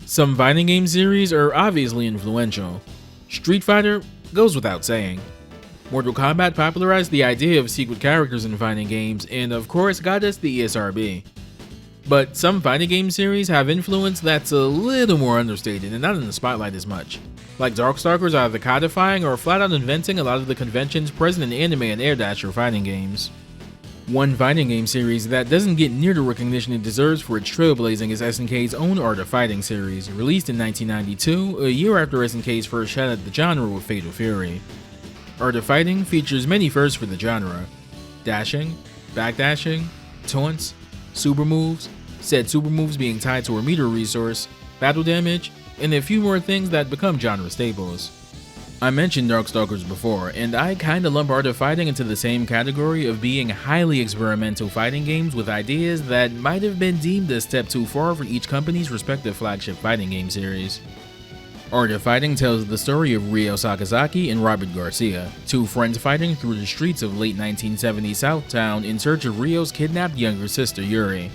Some fighting game series are obviously influential. Street Fighter goes without saying. Mortal Kombat popularized the idea of secret characters in fighting games, and of course got us the ESRB. But some fighting game series have influence that's a little more understated and not in the spotlight as much. Like Darkstalkers either codifying or flat out inventing a lot of the conventions present in anime and air dasher fighting games. One fighting game series that doesn't get near the recognition it deserves for its trailblazing is SNK's own Art of Fighting series, released in 1992, a year after SNK's first shot at the genre with Fatal Fury. Art of Fighting features many firsts for the genre: dashing, backdashing, taunts, super moves, said super moves being tied to a meter resource, battle damage, and a few more things that become genre staples. I mentioned Darkstalkers before, and I kinda lump Art of Fighting into the same category of being highly experimental fighting games with ideas that might have been deemed a step too far for each company's respective flagship fighting game series. Art of Fighting tells the story of Ryo Sakazaki and Robert Garcia, two friends fighting through the streets of late 1970s Southtown in search of Ryo's kidnapped younger sister Yuri.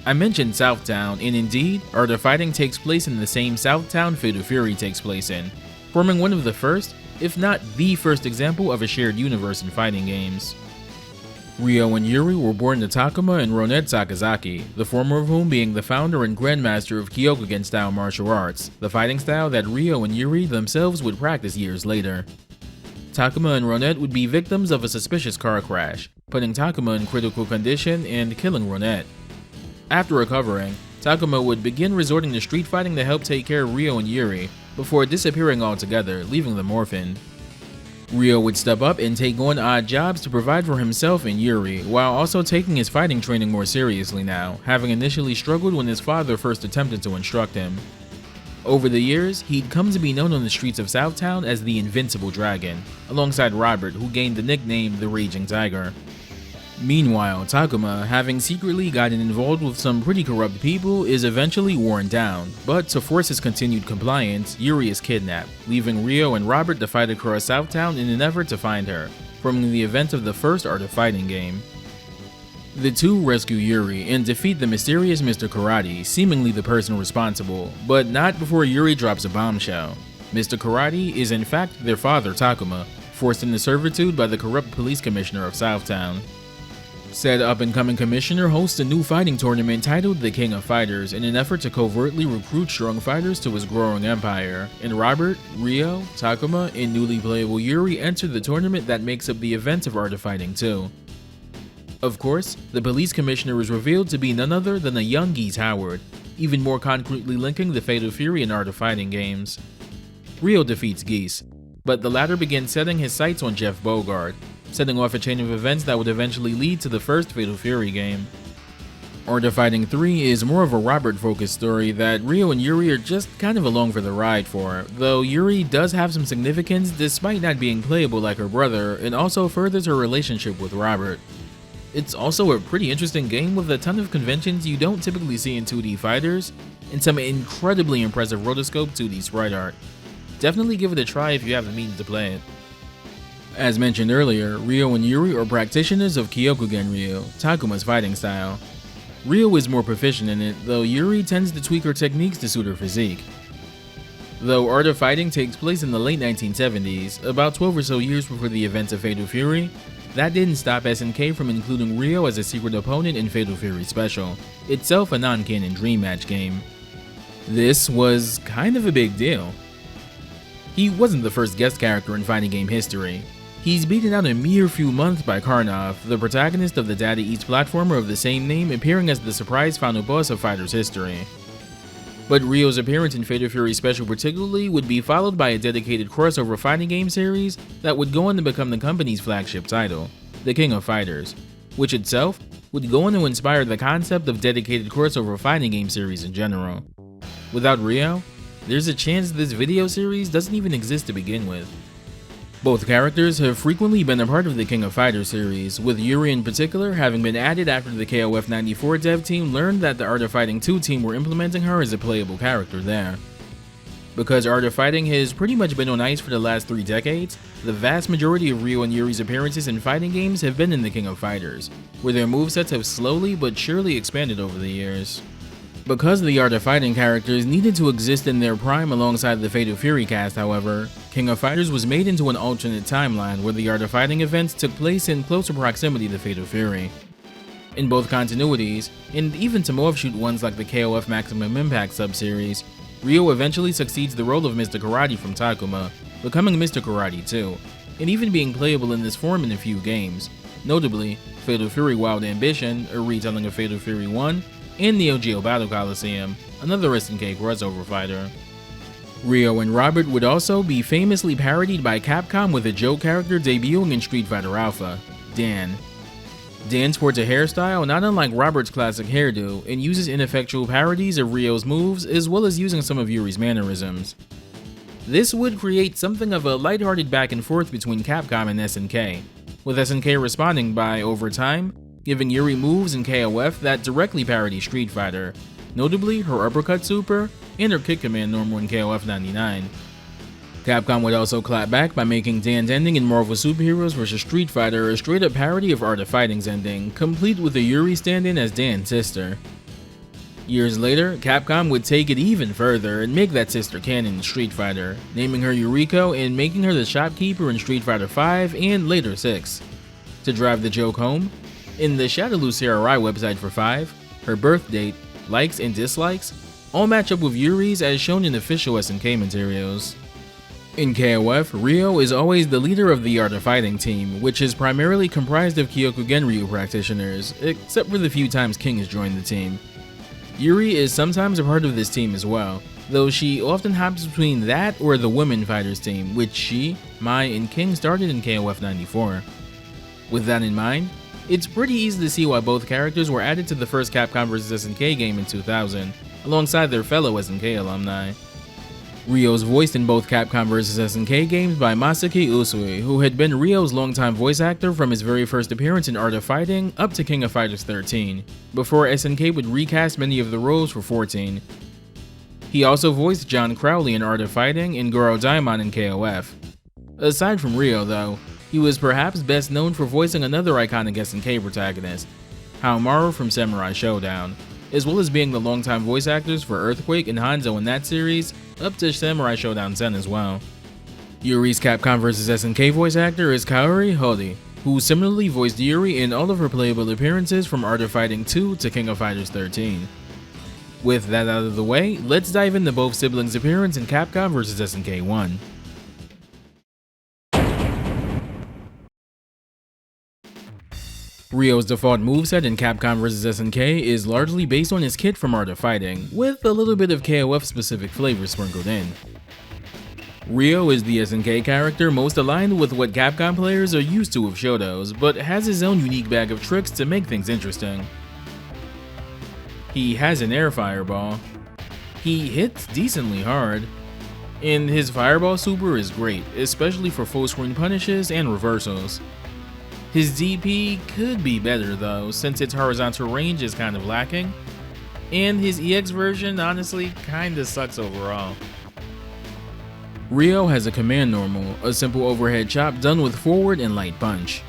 I mentioned Southtown, and indeed, Art of Fighting takes place in the same Southtown Fatal Fury takes place in, forming one of the first, if not the first example of a shared universe in fighting games. Ryo and Yuri were born to Takuma and Ronette Sakazaki, the former of whom being the founder and grandmaster of Kyokugen-style martial arts, the fighting style that Ryo and Yuri themselves would practice years later. Takuma and Ronette would be victims of a suspicious car crash, putting Takuma in critical condition and killing Ronette. After recovering, Takuma would begin resorting to street fighting to help take care of Ryo and Yuri, before disappearing altogether, leaving them orphaned. Ryo would step up and take on odd jobs to provide for himself and Yuri, while also taking his fighting training more seriously now, having initially struggled when his father first attempted to instruct him. Over the years, he'd come to be known on the streets of Southtown as the Invincible Dragon, alongside Robert, who gained the nickname the Raging Tiger. Meanwhile, Takuma, having secretly gotten involved with some pretty corrupt people, is eventually worn down, but to force his continued compliance, Yuri is kidnapped, leaving Ryo and Robert to fight across Southtown in an effort to find her, forming the event of the first Art of Fighting game. The two rescue Yuri and defeat the mysterious Mr. Karate, seemingly the person responsible, but not before Yuri drops a bombshell. Mr. Karate is in fact their father Takuma, forced into servitude by the corrupt police commissioner of Southtown. Said up-and-coming commissioner hosts a new fighting tournament titled the King of Fighters in an effort to covertly recruit strong fighters to his growing empire, and Robert, Ryo, Takuma, and newly playable Yuri enter the tournament that makes up the event of Art of Fighting 2. Of course, the police commissioner is revealed to be none other than a young Geese Howard, even more concretely linking the Fatal Fury and Art of Fighting games. Ryo defeats Geese, but the latter begins setting his sights on Jeff Bogard, setting off a chain of events that would eventually lead to the first Fatal Fury game. Art of Fighting 3 is more of a Robert-focused story that Ryo and Yuri are just kind of along for the ride for, though Yuri does have some significance despite not being playable like her brother, and also furthers her relationship with Robert. It's also a pretty interesting game with a ton of conventions you don't typically see in 2D fighters, and some incredibly impressive rotoscope 2D sprite art. Definitely give it a try if you have the means to play it. As mentioned earlier, Ryo and Yuri are practitioners of Kyokugen Ryo, Takuma's fighting style. Ryo is more proficient in it, though Yuri tends to tweak her techniques to suit her physique. Though Art of Fighting takes place in the late 1970s, about 12 or so years before the events of Fatal Fury, that didn't stop SNK from including Ryo as a secret opponent in Fatal Fury Special, itself a non-canon Dream Match game. This was kind of a big deal. He wasn't the first guest character in fighting game history. He's beaten out a mere few months by Karnov, the protagonist of the Data East platformer of the same name, appearing as the surprise final boss of Fighter's history. But Ryo's appearance in Fatal Fury Special particularly would be followed by a dedicated crossover fighting game series that would go on to become the company's flagship title, the King of Fighters, which itself would go on to inspire the concept of dedicated crossover fighting game series in general. Without Ryo, there's a chance this video series doesn't even exist to begin with. Both characters have frequently been a part of the King of Fighters series, with Yuri in particular having been added after the KOF 94 dev team learned that the Art of Fighting 2 team were implementing her as a playable character there. Because Art of Fighting has pretty much been on ice for the last 3 decades, the vast majority of Ryo and Yuri's appearances in fighting games have been in the King of Fighters, where their movesets have slowly but surely expanded over the years. Because the Art of Fighting characters needed to exist in their prime alongside the Fatal Fury cast, however, King of Fighters was made into an alternate timeline where the Art of Fighting events took place in closer proximity to Fatal Fury. In both continuities, and even to offshoot ones like the KOF Maximum Impact subseries, Ryo eventually succeeds the role of Mr. Karate from Takuma, becoming Mr. Karate 2, and even being playable in this form in a few games, notably Fatal Fury Wild Ambition, a retelling of Fatal Fury 1, and Neo Geo Battle Coliseum, another SNK crossover fighter. Ryo and Robert would also be famously parodied by Capcom with a joke character debuting in Street Fighter Alpha, Dan. Dan sports a hairstyle not unlike Robert's classic hairdo and uses ineffectual parodies of Ryo's moves as well as using some of Yuri's mannerisms. This would create something of a lighthearted back and forth between Capcom and SNK, with SNK responding by, over time, giving Yuri moves in KOF that directly parody Street Fighter, notably her uppercut super and her kick command normal in KOF 99. Capcom would also clap back by making Dan's ending in Marvel Super Heroes vs. Street Fighter a straight up parody of Art of Fighting's ending, complete with a Yuri stand-in as Dan's sister. Years later, Capcom would take it even further and make that sister canon in Street Fighter, naming her Yuriko and making her the shopkeeper in Street Fighter V and later 6. To drive the joke home, in the Shadowloo CRI website for 5, her birth date, likes and dislikes all match up with Yuri's as shown in official SNK materials. In KOF, Ryo is always the leader of the Art of Fighting team, which is primarily comprised of Kyokugen Ryu practitioners, except for the few times King has joined the team. Yuri is sometimes a part of this team as well, though she often hops between that or the Women Fighters team, which she, Mai, and King started in KOF 94. With that in mind, it's pretty easy to see why both characters were added to the first Capcom vs SNK game in 2000, alongside their fellow SNK alumni. Ryo's voiced in both Capcom vs SNK games by Masaki Usui, who had been Ryo's longtime voice actor from his very first appearance in Art of Fighting up to King of Fighters 13, before SNK would recast many of the roles for 14. He also voiced John Crowley in Art of Fighting and Goro Daimon in KOF. Aside from Ryo though, he was perhaps best known for voicing another iconic SNK protagonist, Haomaru from Samurai Showdown, as well as being the longtime voice actors for Earthquake and Hanzo in that series, up to Samurai Showdown Zen as well. Yuri's Capcom vs SNK voice actor is Kaori Hori, who similarly voiced Yuri in all of her playable appearances from Art of Fighting 2 to King of Fighters 13. With that out of the way, let's dive into both siblings' appearance in Capcom vs SNK 1. Ryo's default moveset in Capcom vs SNK is largely based on his kit from Art of Fighting, with a little bit of KOF specific flavor sprinkled in. Ryo is the SNK character most aligned with what Capcom players are used to with Shotos, but has his own unique bag of tricks to make things interesting. He has an air fireball, he hits decently hard, and his fireball super is great, especially for full screen punishes and reversals. His DP could be better though, since its horizontal range is kind of lacking, and his EX version honestly kinda sucks overall. Ryo has a command normal, a simple overhead chop done with forward and light punch.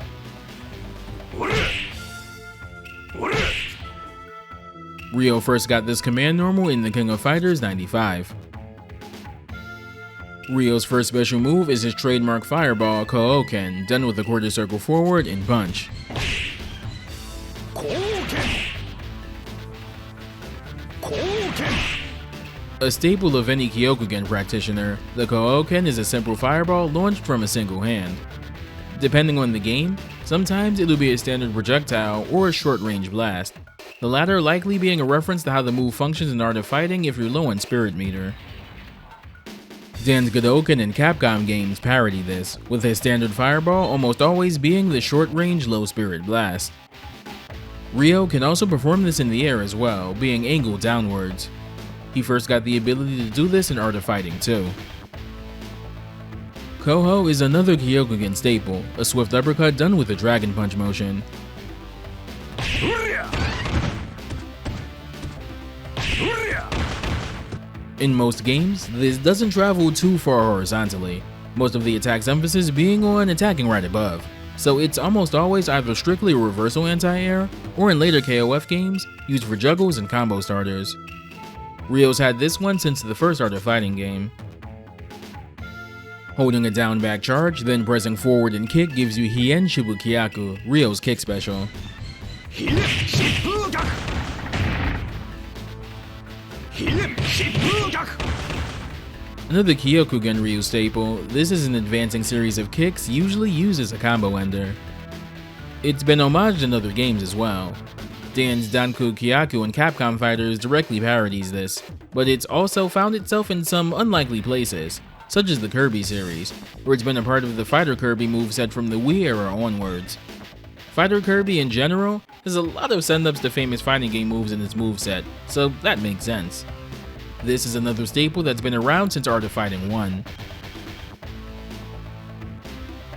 Ryo first got this command normal in the King of Fighters 95. Ryo's first special move is his trademark fireball Kouken, done with a quarter circle forward and punch. A staple of any Kyokugen practitioner, the Kouken is a simple fireball launched from a single hand. Depending on the game, sometimes it'll be a standard projectile or a short-range blast, the latter likely being a reference to how the move functions in Art of Fighting if you're low on spirit meter. Dan's Godoken in Capcom games parody this, with his standard fireball almost always being the short-range low spirit blast. Ryo can also perform this in the air as well, being angled downwards. He first got the ability to do this in Art of Fighting 2. Koho is another Kyokugen staple, a swift uppercut done with a dragon punch motion. In most games, this doesn't travel too far horizontally, most of the attack's emphasis being on attacking right above, so it's almost always either strictly a reversal anti-air, or in later KOF games, used for juggles and combo starters. Ryo's had this one since the first Art of Fighting game. Holding a down back charge, then pressing forward and kick gives you Hien Shibukyaku, Ryo's kick special. Another Kyokugen Ryu staple, this is an advancing series of kicks usually used as a combo ender. It's been homaged in other games as well. Dan's Danku Kyaku and Capcom Fighters directly parodies this, but it's also found itself in some unlikely places, such as the Kirby series, where it's been a part of the Fighter Kirby moveset from the Wii era onwards. Fighter Kirby in general has a lot of send-ups to famous fighting game moves in its moveset, so that makes sense. This is another staple that's been around since Art of Fighting 1.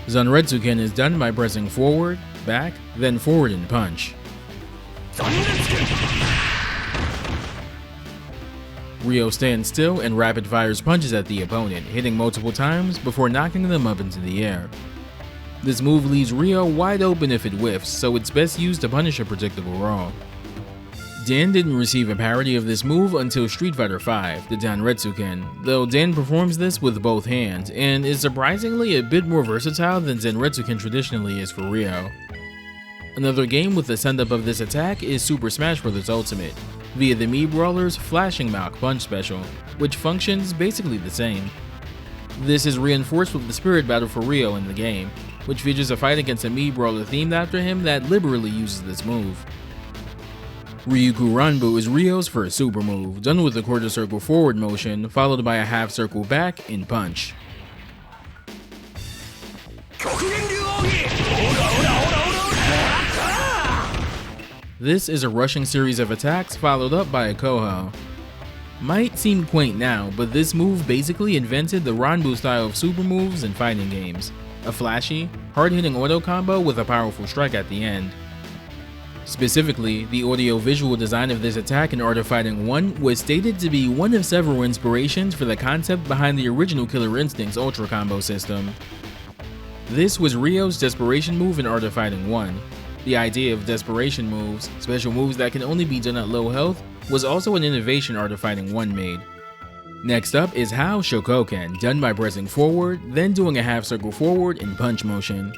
Zanretsuken is done by pressing forward, back, then forward and punch. Ryo stands still and rapid fires punches at the opponent, hitting multiple times before knocking them up into the air. This move leaves Ryo wide open if it whiffs, so it's best used to punish a predictable roll. Dan didn't receive a parody of this move until Street Fighter V, the Danretsuken, though Dan performs this with both hands, and is surprisingly a bit more versatile than Zanretsuken traditionally is for Ryo. Another game with the send-up of this attack is Super Smash Bros. Ultimate, via the Mii Brawler's Flashing Mach Punch special, which functions basically the same. This is reinforced with the Spirit Battle for Ryo in the game, which features a fight against a Mii Brawler themed after him that liberally uses this move. Ryuku Ranbu is Ryo's first super move, done with a quarter circle forward motion, followed by a half circle back in punch. This is a rushing series of attacks followed up by a Koho. Might seem quaint now, but this move basically invented the Ranbu style of super moves in fighting games. A flashy, hard-hitting auto combo with a powerful strike at the end. Specifically, the audio-visual design of this attack in Art of Fighting 1 was stated to be one of several inspirations for the concept behind the original Killer Instinct's Ultra Combo system. This was Ryo's desperation move in Art of Fighting 1. The idea of desperation moves, special moves that can only be done at low health, was also an innovation Art of Fighting 1 made. Next up is How Shokoken, done by pressing forward, then doing a half circle forward in punch motion.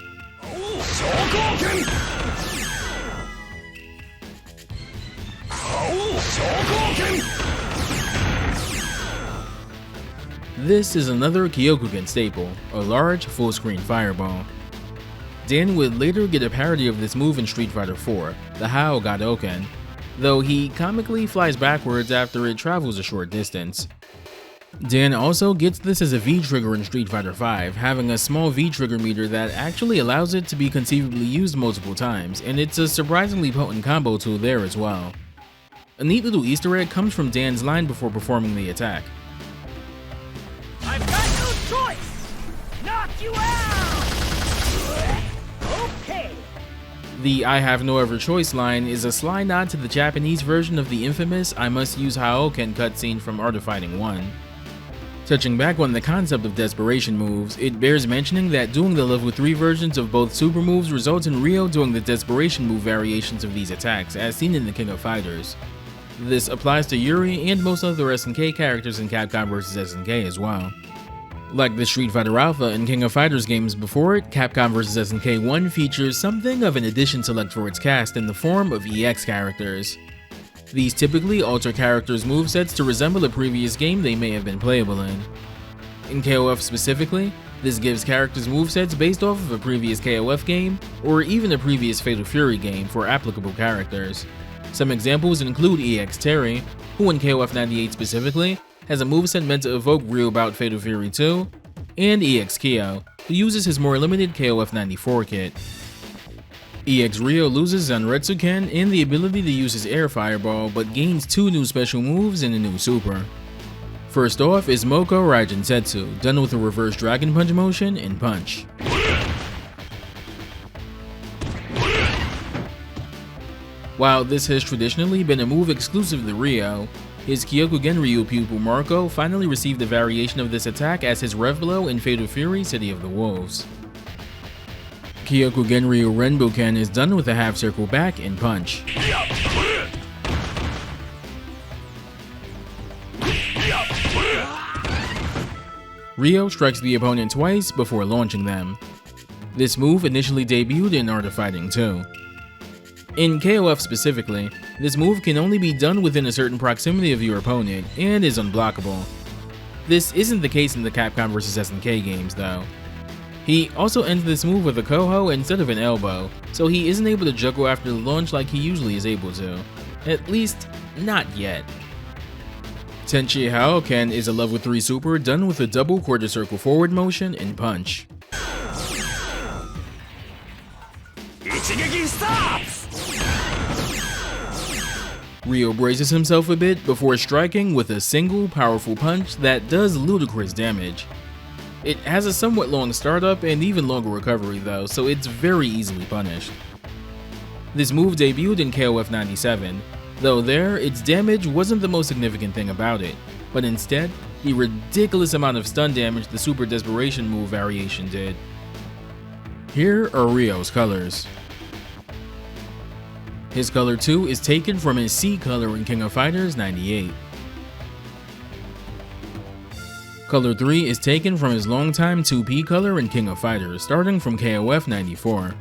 This is another Kyokugen staple, a large, full-screen fireball. Dan would later get a parody of this move in Street Fighter IV, the How Gadoken, though he comically flies backwards after it travels a short distance. Dan also gets this as a V-trigger in Street Fighter V, having a small V-trigger meter that actually allows it to be conceivably used multiple times, and it's a surprisingly potent combo tool there as well. A neat little Easter egg comes from Dan's line before performing the attack. I've got no choice! Knock you out! Okay! The I have no other choice line is a sly nod to the Japanese version of the infamous I must use Haoken cutscene from Art of Fighting 1. Touching back on the concept of desperation moves, it bears mentioning that doing the level 3 versions of both super moves results in Ryo doing the desperation move variations of these attacks, as seen in the King of Fighters. This applies to Yuri and most other SNK characters in Capcom vs SNK as well. Like the Street Fighter Alpha and King of Fighters games before it, Capcom vs SNK 1 features something of an addition select for its cast in the form of EX characters. These typically alter characters' movesets to resemble a previous game they may have been playable in. In KOF specifically, this gives characters movesets based off of a previous KOF game, or even a previous Fatal Fury game for applicable characters. Some examples include EX Terry, who in KOF 98 specifically, has a moveset meant to evoke Ryu Bout Fatal Fury 2, and EX Kyo, who uses his more limited KOF 94 kit. EX Ryo loses Zanretsuken and the ability to use his air fireball, but gains 2 new special moves and a new super. First off is Moko Raijin Setsu, done with a reverse dragon punch motion and punch. While this has traditionally been a move exclusive to Ryo, his Kyokugen Ryu pupil Marco finally received a variation of this attack as his rev blow in Fatal Fury City of the Wolves. Kyokugen Ryu Renbuken is done with a half circle back and punch. Ryo strikes the opponent twice before launching them. This move initially debuted in Art of Fighting 2. In KOF specifically, this move can only be done within a certain proximity of your opponent and is unblockable. This isn't the case in the Capcom vs SNK games though. He also ends this move with a Koho instead of an elbow, so he isn't able to juggle after the launch like he usually is able to. At least, not yet. Tenchi Haoken is a level 3 super done with a double quarter circle forward motion and punch. Ryo braces himself a bit before striking with a single powerful punch that does ludicrous damage. It has a somewhat long startup and even longer recovery though, so it's very easily punished. This move debuted in KOF 97, though there, its damage wasn't the most significant thing about it, but instead, the ridiculous amount of stun damage the Super Desperation move variation did. Here are Ryo's colors. His color 2 is taken from his C color in King of Fighters 98. Color 3 is taken from his longtime 2P color in King of Fighters, starting from KOF 94.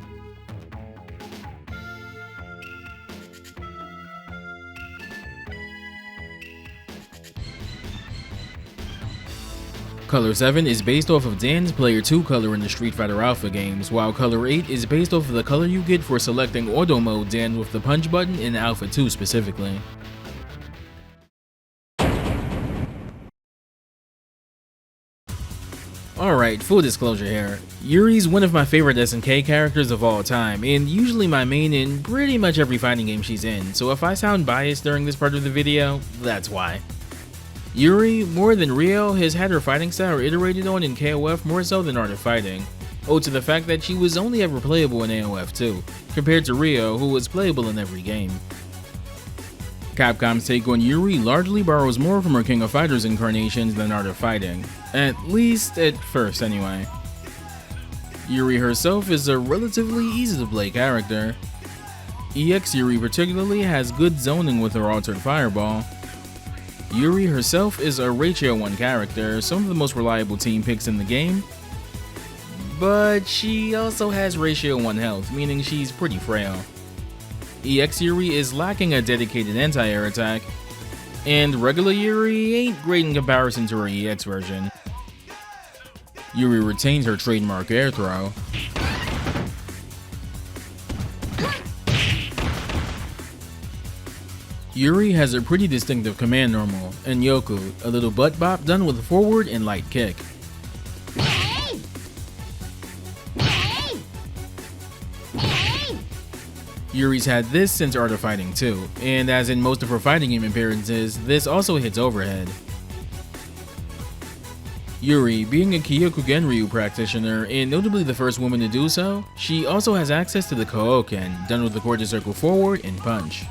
Color 7 is based off of Dan's Player 2 color in the Street Fighter Alpha games, while Color 8 is based off of the color you get for selecting Auto Mode Dan with the punch button in Alpha 2 specifically. Alright, full disclosure here, Yuri's one of my favorite SNK characters of all time, and usually my main in pretty much every fighting game she's in, so if I sound biased during this part of the video, that's why. Yuri, more than Ryo, has had her fighting style iterated on in KOF more so than Art of Fighting, owed to the fact that she was only ever playable in AOF 2, compared to Ryo, who was playable in every game. Capcom's take on Yuri largely borrows more from her King of Fighters incarnations than Art of Fighting, at least at first anyway. Yuri herself is a relatively easy to play character. EX Yuri particularly has good zoning with her altered fireball. Yuri herself is a Ratio 1 character, some of the most reliable team picks in the game, but she also has Ratio 1 health, meaning she's pretty frail. EX Yuri is lacking a dedicated anti-air attack, and regular Yuri ain't great in comparison to her EX version. Yuri retains her trademark air throw. Yuri has a pretty distinctive command normal, and Yoku, a little butt bop done with a forward and light kick. Yuri's had this since Art of Fighting 2, and as in most of her fighting game appearances, this also hits overhead. Yuri, being a Kyokugen Ryu practitioner, and notably the first woman to do so, she also has access to the Kouken, done with the quarter circle forward and punch.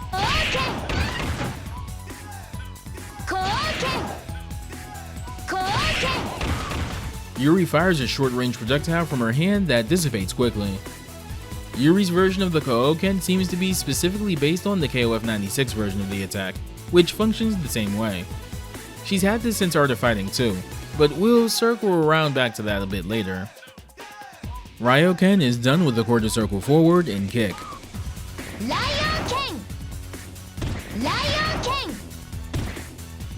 Yuri fires a short-range projectile from her hand that dissipates quickly. Yuri's version of the Kouken seems to be specifically based on the KOF 96 version of the attack, which functions the same way. She's had this since Art of Fighting 2, but we'll circle around back to that a bit later. Ryoken is done with the quarter circle forward and kick.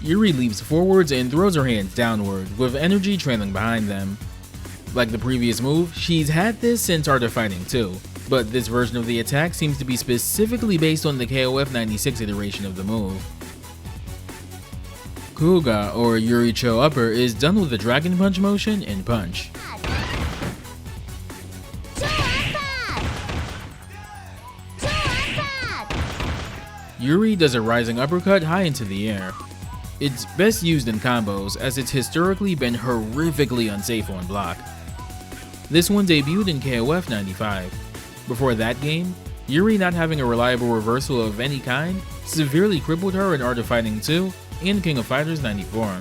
Yuri leaps forwards and throws her hands downward, with energy trailing behind them. Like the previous move, she's had this since Art of Fighting 2, but this version of the attack seems to be specifically based on the KOF 96 iteration of the move. Kuga, or Yuri Cho Upper, is done with the Dragon Punch motion and punch. Yuri does a rising uppercut high into the air. It's best used in combos, as it's historically been horrifically unsafe on block. This one debuted in KOF 95. Before that game, Yuri not having a reliable reversal of any kind severely crippled her in Art of Fighting 2 and King of Fighters 94.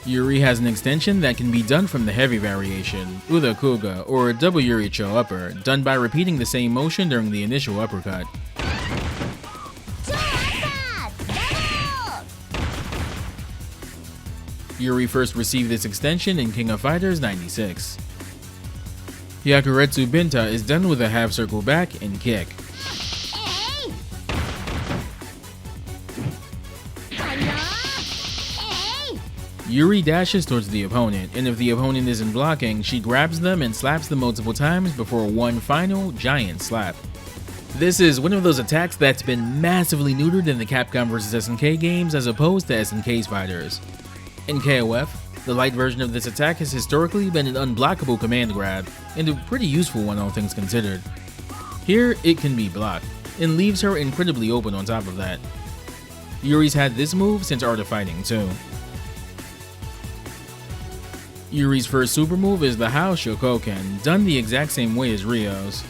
Yuri has an extension that can be done from the heavy variation, Uda Kuga, or double Yuri Cho Upper, done by repeating the same motion during the initial uppercut. Yuri first received this extension in King of Fighters 96. Hyakuretsu Binta is done with a half circle back and kick. Yuri dashes towards the opponent, and if the opponent isn't blocking, she grabs them and slaps them multiple times before one final giant slap. This is one of those attacks that's been massively neutered in the Capcom vs SNK games as opposed to SNK's fighters. In KOF, the light version of this attack has historically been an unblockable command grab, and a pretty useful one all things considered. Here, it can be blocked, and leaves her incredibly open on top of that. Yuri's had this move since Art of Fighting 2. Yuri's first super move is the Hao Shokoken, done the exact same way as Ryo's.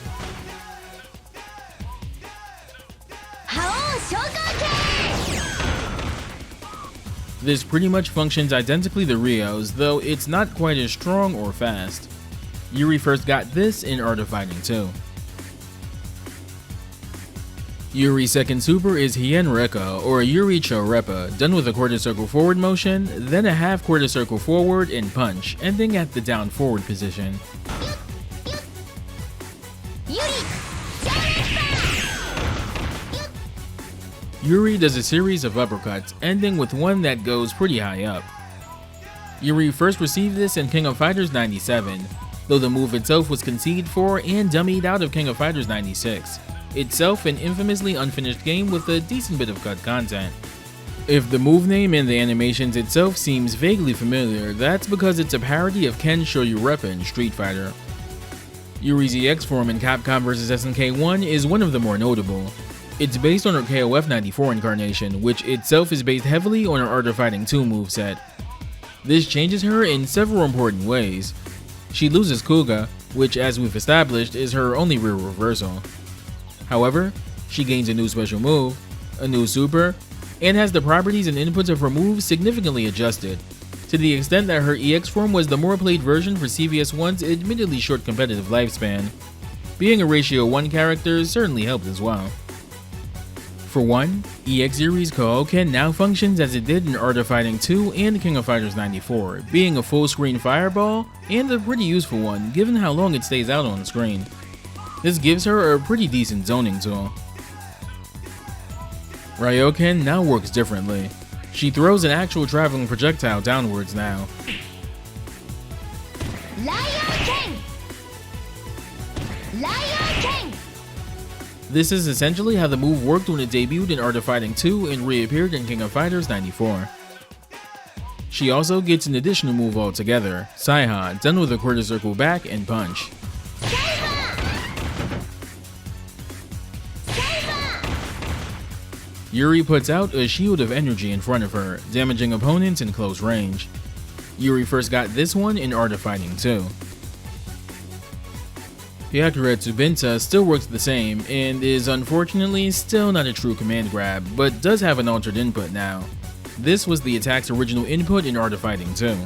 This pretty much functions identically to Ryo's, though it's not quite as strong or fast. Yuri first got this in Art of Fighting 2. Yuri's second super is Hien Reka, or a Yuri Chorepa, done with a quarter circle forward motion, then a half quarter circle forward and punch, ending at the down forward position. Yuri does a series of uppercuts, ending with one that goes pretty high up. Yuri first received this in King of Fighters 97, though the move itself was conceded for and dummied out of King of Fighters 96. Itself an infamously unfinished game with a decent bit of cut content. If the move name and the animations itself seems vaguely familiar, that's because it's a parody of Ken Shoryurepa in Street Fighter. Yuri's EX form in Capcom vs SNK 1 is one of the more notable. It's based on her KOF 94 incarnation, which itself is based heavily on her Art of Fighting 2 moveset. This changes her in several important ways. She loses Kuga, which as we've established is her only real reversal. However, she gains a new special move, a new super, and has the properties and inputs of her moves significantly adjusted, to the extent that her EX form was the more played version for CvS1's admittedly short competitive lifespan. Being a ratio 1 character certainly helped as well. For one, EX Yuri's Kouken now functions as it did in Art of Fighting 2 and King of Fighters 94, being a full screen fireball, and a pretty useful one given how long it stays out on the screen. This gives her a pretty decent zoning tool. Ryoken now works differently. She throws an actual traveling projectile downwards now. This is essentially how the move worked when it debuted in Art of Fighting 2 and reappeared in King of Fighters 94. She also gets an additional move altogether, Saiha, done with a quarter circle back and punch. Yuri puts out a shield of energy in front of her, damaging opponents in close range. Yuri first got this one in Art of Fighting 2. Hyakuretsu Binta still works the same, and is unfortunately still not a true command grab, but does have an altered input now. This was the attack's original input in Art of Fighting 2.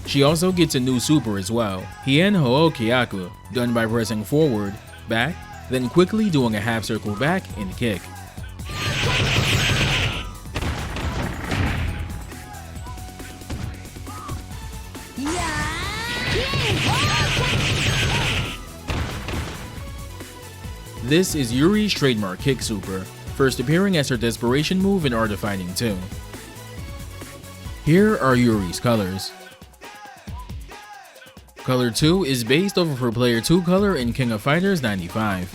She also gets a new super as well, Hien Ho Kyaku, done by pressing forward, back, then quickly doing a half circle back and kick. This is Yuri's trademark kick super, first appearing as her desperation move in Art of Fighting 2. Here are Yuri's colors. Color 2 is based off of her Player 2 color in King of Fighters 95.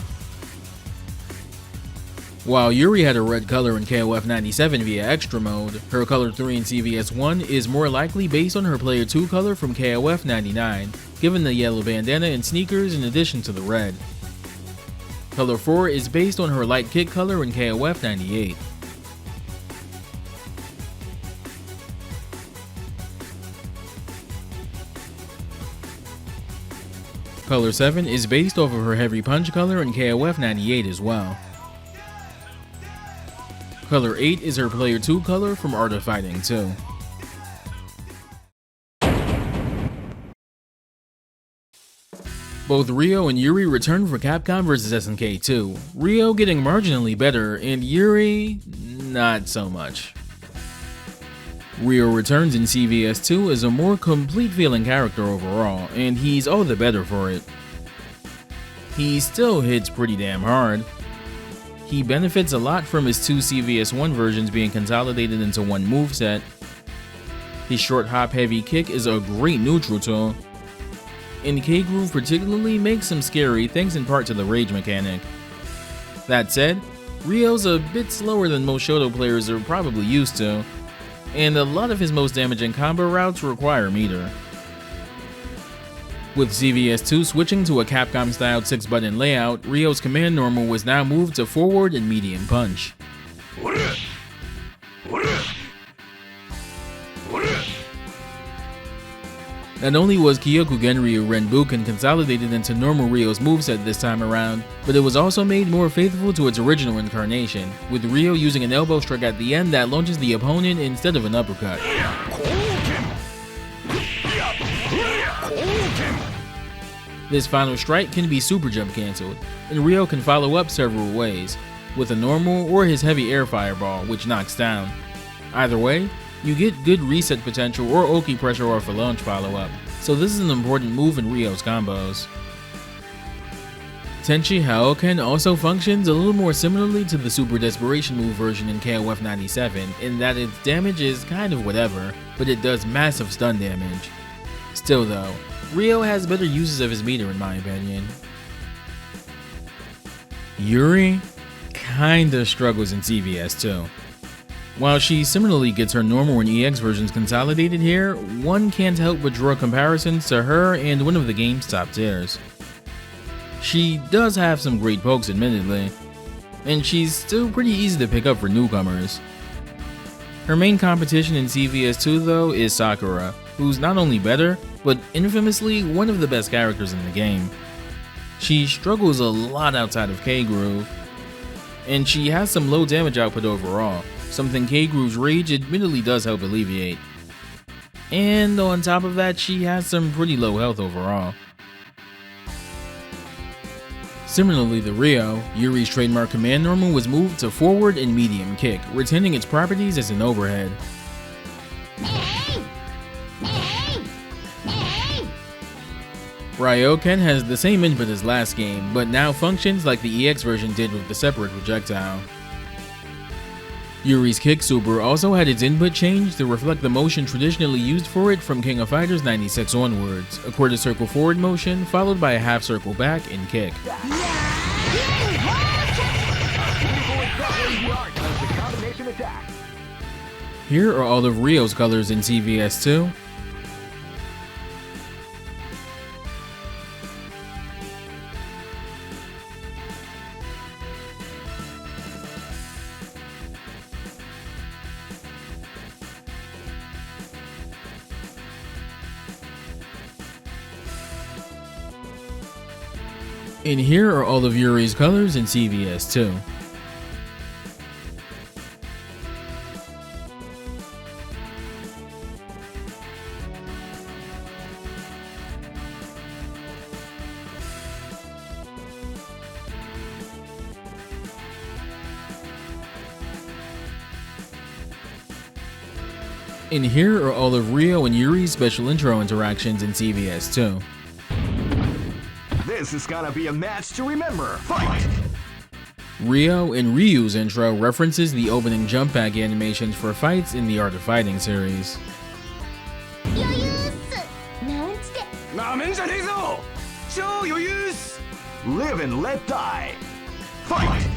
While Yuri had a red color in KOF 97 via Extra Mode, her color 3 in CvS1 is more likely based on her Player 2 color from KOF 99, given the yellow bandana and sneakers in addition to the red. Color 4 is based on her light kick color in KOF 98. Color 7 is based off of her heavy punch color in KOF 98 as well. Color 8 is her Player 2 color from Art of Fighting 2. Both Ryo and Yuri returned for Capcom vs SNK 2, Ryo getting marginally better and Yuri not so much. Ryo returns in CvS2 as a more complete feeling character overall, and he's all the better for it. He still hits pretty damn hard. He benefits a lot from his two CvS1 versions being consolidated into one moveset. His short hop heavy kick is a great neutral tool, and K-Groove particularly makes him scary thanks in part to the rage mechanic. That said, Ryo's a bit slower than most Shoto players are probably used to, and a lot of his most damaging combo routes require meter. With CvS2 switching to a Capcom styled 6-button layout, Ryo's command normal was now moved to forward and medium punch. Not only was Kyoku Genryu Renbuken consolidated into normal Ryo's moveset this time around, but it was also made more faithful to its original incarnation, with Ryo using an elbow strike at the end that launches the opponent instead of an uppercut. This final strike can be super jump cancelled, and Ryo can follow up several ways, with a normal or his heavy air fireball, which knocks down. Either way, you get good reset potential or Oki pressure off a launch follow-up, so this is an important move in Ryo's combos. Tenchi Haoken also functions a little more similarly to the Super Desperation move version in KOF 97 in that its damage is kind of whatever, but it does massive stun damage. Still though, Ryo has better uses of his meter in my opinion. Yuri kinda struggles in CvS2. While she similarly gets her normal and EX versions consolidated here, one can't help but draw comparisons to her and one of the game's top tiers. She does have some great pokes admittedly, and she's still pretty easy to pick up for newcomers. Her main competition in CvS2 though is Sakura, who's not only better, but infamously one of the best characters in the game. She struggles a lot outside of K-Groove, and she has some low damage output overall, something K-Groove's rage admittedly does help alleviate. And on top of that, she has some pretty low health overall. Similarly to Ryo, Yuri's trademark command normal was moved to forward and medium kick, retaining its properties as an overhead. Ryoken has the same input as last game, but now functions like the EX version did with the separate projectile. Yuri's kick super also had its input changed to reflect the motion traditionally used for it from King of Fighters 96 onwards, a quarter circle forward motion followed by a half circle back and kick. Here are all of Ryo's colors in CvS2. And here are all of Yuri's colors in CvS2. And here are all of Ryo and Yuri's special intro interactions in CvS2. This is gonna be a match to remember. Fight! Ryo and Ryu's intro references the opening jump back animations for fights in the Art of Fighting series. Live and let die. Fight!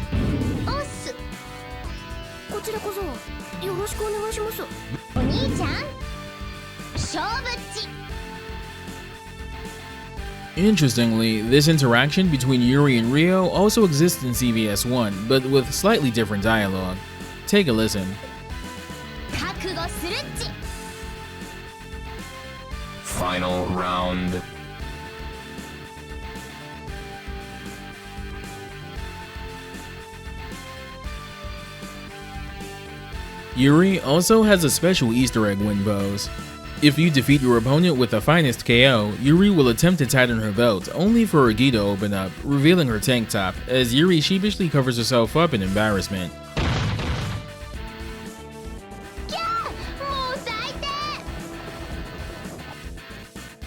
Interestingly, this interaction between Yuri and Ryo also exists in CvS1, but with slightly different dialogue. Take a listen. Final round. Yuri also has a special Easter egg win pose. If you defeat your opponent with a finest KO, Yuri will attempt to tighten her belt, only for her gi to open up, revealing her tank top, as Yuri sheepishly covers herself up in embarrassment.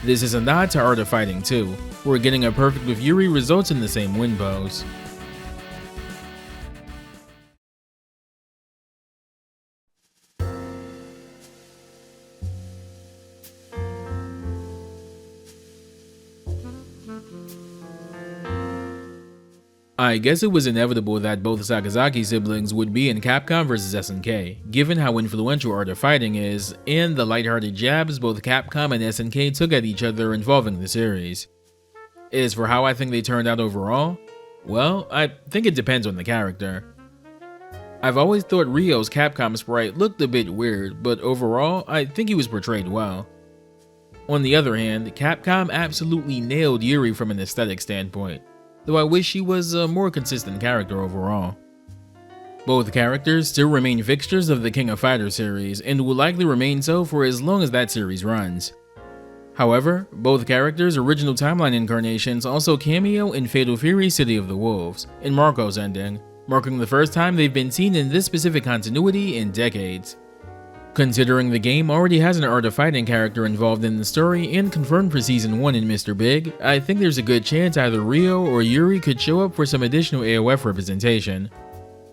This is a nod to Art of Fighting 2, where getting a perfect with Yuri results in the same win pose. I guess it was inevitable that both Sakazaki siblings would be in Capcom vs SNK, given how influential Art of Fighting is, and the lighthearted jabs both Capcom and SNK took at each other involving the series. As for how I think they turned out overall, well, I think it depends on the character. I've always thought Ryo's Capcom sprite looked a bit weird, but overall, I think he was portrayed well. On the other hand, Capcom absolutely nailed Yuri from an aesthetic standpoint, though I wish he was a more consistent character overall. Both characters still remain fixtures of the King of Fighters series, and will likely remain so for as long as that series runs. However, both characters' original timeline incarnations also cameo in Fatal Fury's City of the Wolves, in Marco's ending, marking the first time they've been seen in this specific continuity in decades. Considering the game already has an Art of Fighting character involved in the story and confirmed for Season 1 in Mr. Big, I think there's a good chance either Ryo or Yuri could show up for some additional AOF representation.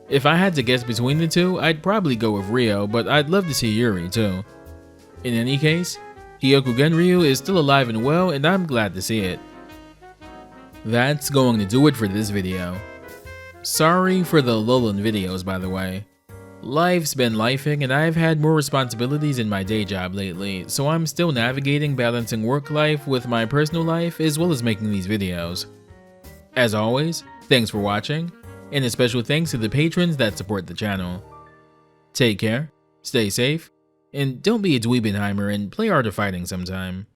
If I had to guess between the two, I'd probably go with Ryo, but I'd love to see Yuri too. In any case, Hyokugen Ryu is still alive and well, and I'm glad to see it. That's going to do it for this video. Sorry for the lull in videos, by the way. Life's been lifing, and I've had more responsibilities in my day job lately, so I'm still navigating balancing work life with my personal life as well as making these videos. As always, thanks for watching, and a special thanks to the patrons that support the channel. Take care, stay safe, and don't be a dweebenheimer and play Art of Fighting sometime.